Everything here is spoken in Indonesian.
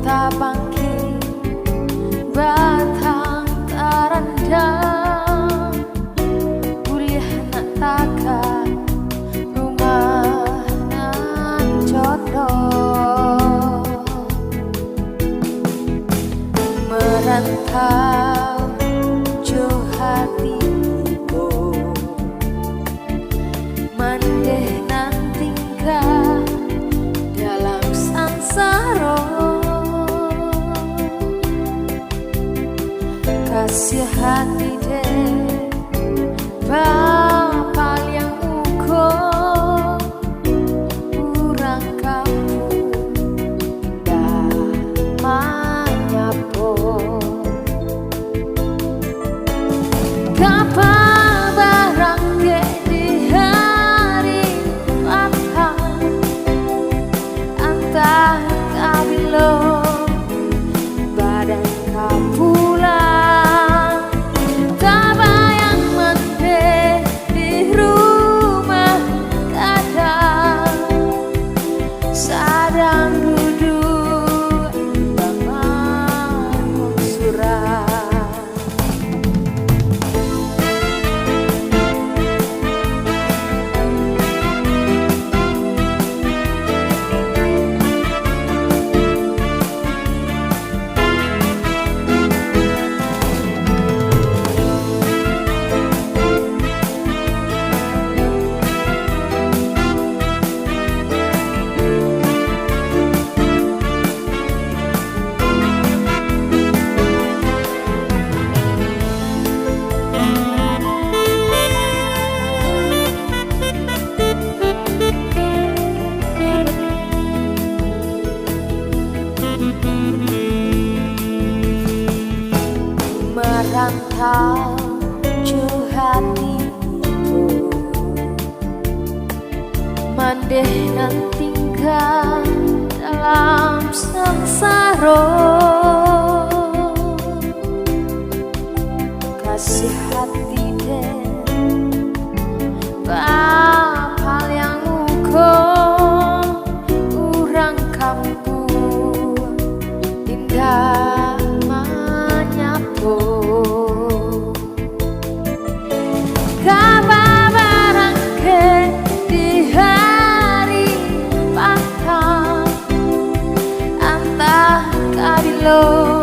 bangkit batang tarandang kuliah nak takat rumah nan jodoh merantau jauh hatiku mandeh nan tinggal dalam sangsara kasih hati deh bapak yang ukur kurang kampung damanya pun kapal barang di hari patah antah kabilo badan kapulang sadang duduk bangun surat merantau jauh hatiku mandeh nan tinggal dalam sengsara kasih hati deh bapak yang ukur urang kampung indah kabar barang di hari patah antah kabilo